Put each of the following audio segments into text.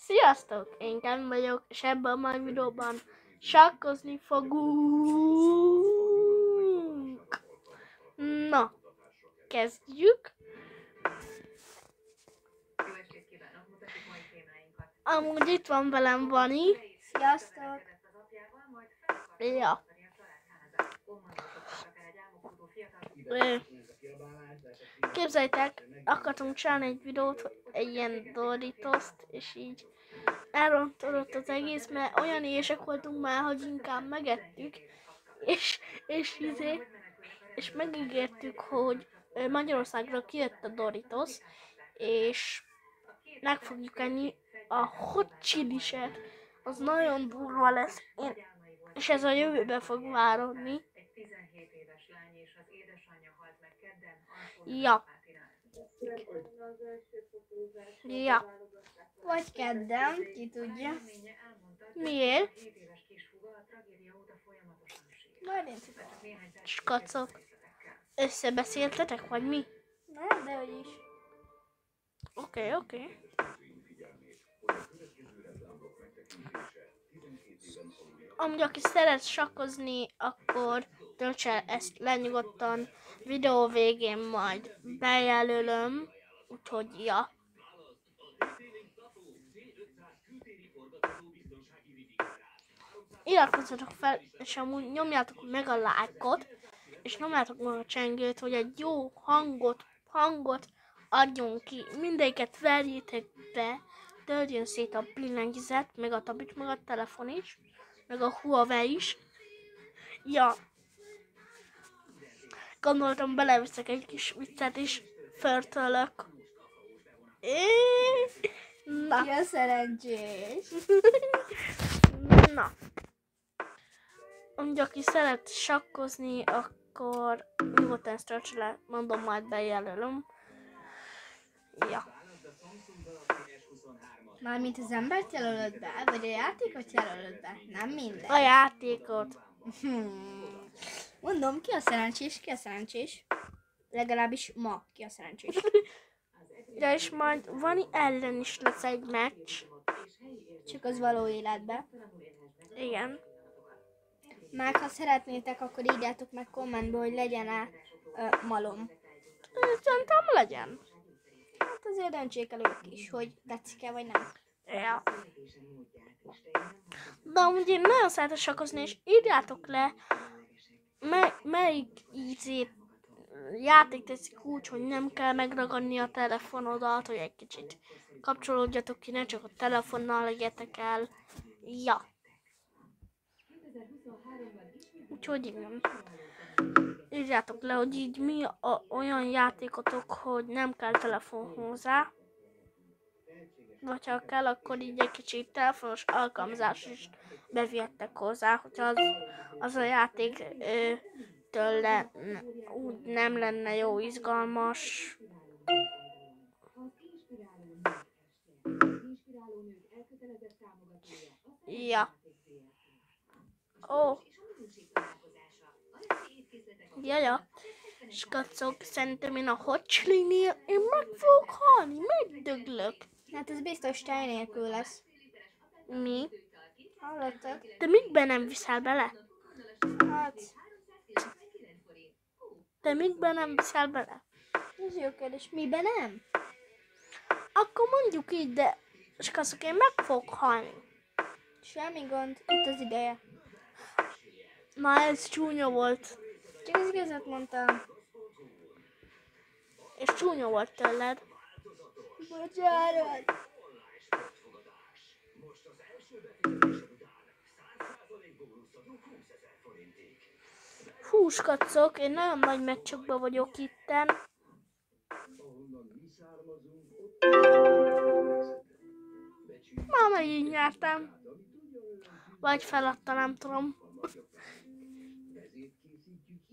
Sziasztok! Én Ken vagyok, és ebben a mai videóban sakkozni fogunk. Na, kezdjük. Amúgy itt van velem Vani. Sziasztok! Ja. Képzeljétek, akartunk csinálni egy videót, egy ilyen Doritoszt, és így elrontott az egész, mert olyan éhesek voltunk már, hogy inkább megettük, és megígértük, hogy Magyarországra kijött a Doritos, és meg fogjuk enni a hot chiliset. Az nagyon durva lesz, és ez a jövőbe fog várodni. Ja. Ja. Vagy kedden, ki tudja. Miért? Majd én tudom. Skacok. Összebeszéltetek, vagy mi? Nem, de hogy is. Oké. Amúgy aki szeret sakkozni, akkor töltse ezt le nyugodtan. Videó végén majd bejelölöm. Úgyhogy ja. Iratkozzatok fel, és amúgy nyomjátok meg a lájkot, és nyomjátok meg a csengőt, hogy egy jó hangot adjon ki. Mindegyiket verjétek be, törjön szét a billentyűzet, meg a tablet, meg a telefon is, meg a Huawei is. Ja. Gondoltam, beleviszek egy kis viccet is, förtölök. Na. Ki a szerencsés? Na. Amúgy aki szeret sakkozni, akkor nyugodtan ezt töltse le, mondom, majd bejelölöm. Ja. Mármint az embert jelölöd be, vagy a játékot jelölöd be? Nem minden. A játékot. Mondom, ki a szerencsés? Legalábbis ma ki a szerencsés. Ja, és majd Vani ellen is lesz egy meccs. Csak az való életbe. Igen. Már ha szeretnétek, akkor írjátok meg kommentbe, hogy legyen-e malom. Szerintem legyen. Hát azért döntsék el ők is, hogy tetszik-e vagy nem. Ja. De amúgy én nagyon szeretek sakkozni, és írjátok le, melyik játék tetszik úgy, hogy nem kell megragadni a telefonodat, hogy egy kicsit kapcsolódjatok ki, ne csak a telefonnal legyetek el. Ja. Úgyhogy igen. Írjátok le, hogy így mi olyan játékotok, hogy nem kell telefon hozzá. Vagy ha kell, akkor így egy kicsit telefonos alkalmazás is bevihettek hozzá, hogyha az a játék úgy nem lenne jó, izgalmas. Ja. Ó. Ja. Skacok, szerintem én a hot chili-nél én meg fogok halni, megdöglök. Hát ez biztos tej nélkül lesz. Mi? Hallottad? De mikben nem viszel bele? Hát, De mikben nem viszel bele? ez jó kérdés. Miben nem? Akkor mondjuk így, de skacok, én meg fogok halni. Semmi gond, itt az ideje. Na, ez csúnya volt. Csak az igazat mondtam. És csúnya volt tőled. Bocsánat. Hú, skacok, én nagyon nagy meccsokban vagyok itten. Már megint nyertem. Vagy feladta, nem tudom.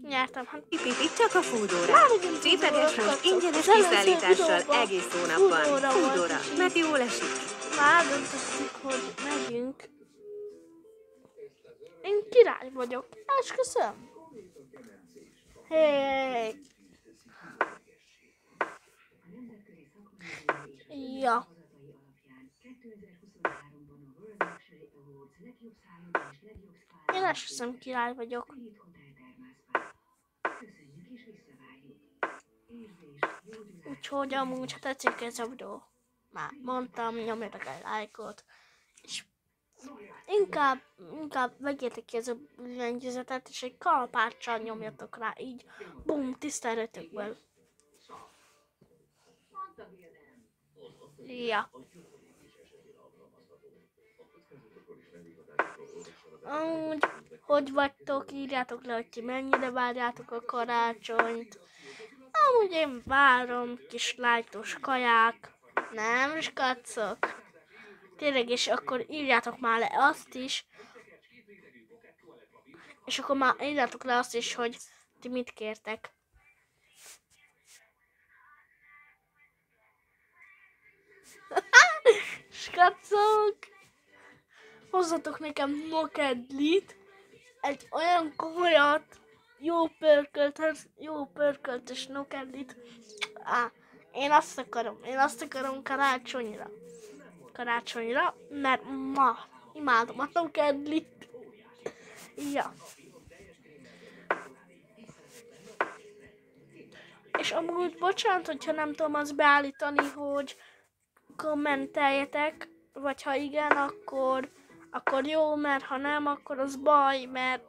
Nyertem, hát. Itt csak a Foodora. Csipeges most ingyenes kiszállítással egész hónapban. Foodora, mert jól esik. Már döntöttük, hogy megyünk. Én király vagyok. Esküszöm. Hey. Ja. Én esküszöm, király vagyok. Úgyhogy amúgy, ha tetszik ez a videó, már mondtam, nyomjatok egy lájkot, és inkább vegyétek ki ez a billentyűzetet, és egy kalapáccsal nyomjatok rá, így bum, tiszta erőtökből. Ja. Amúgy, hogy vagytok, írjátok le, hogy ti mennyire várjátok a karácsonyt. Amúgy én várom, kis lájtos kaják, nem skacok. Tényleg, és akkor írjátok már le azt is, és akkor már írjátok le azt is, hogy ti mit kértek. Skacok! Hozzatok nekem nokedlit, egy olyan komolyat, jó pörköltes nokedlit. Én azt akarom karácsonyra, mert ma imádom a nokedlit. Ja. És amúgy bocsánat, hogyha nem tudom azt beállítani, hogy kommenteljetek, vagy ha igen, akkor jó, mert ha nem, akkor az baj, mert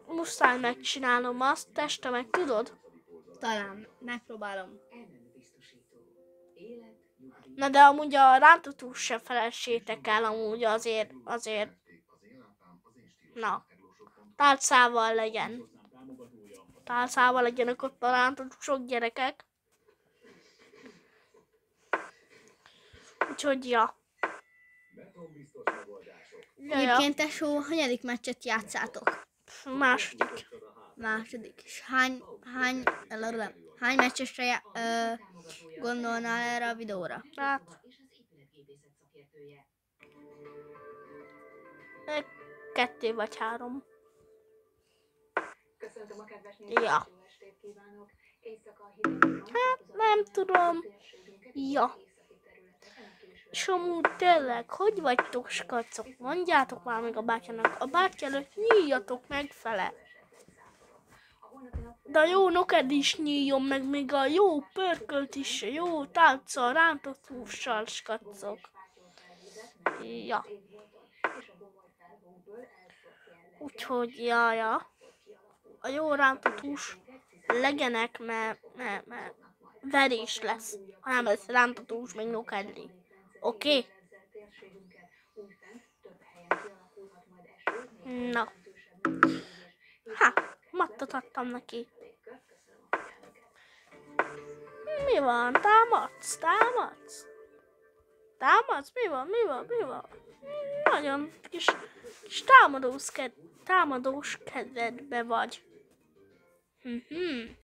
muszáj megcsinálnom azt, teste meg, tudod? Talán, megpróbálom. Na de amúgy a rántott húst sem felessétek el, amúgy azért, na, tálcával legyen. Tálcával legyenek ott a rántott húsok, gyerekek. Úgyhogy, ja. Egyébként tesó, hanyadik meccset játszátok? Második. És hány meccsesre gondolnál erre a videóra? Hát, 2 vagy 3. Ja. Hát nem tudom. Ja. És amúgy tényleg, hogy vagytok, skacok? Mondjátok már meg a bátyának. A bátyja előtt nyíljatok meg fele. De a jó noked is nyíljon meg, még a jó pörkölt is, jó tálccal, rántott hússal, skacok. Ja. Úgyhogy, ja. A jó rántott hús legyenek, mert verés lesz. Ha nem lesz rántott hús, meg nokedli. Oké? Na. Mattot adtam neki. Mi van? Támadsz? Mi van? Nagyon kis támadós kedvedbe vagy.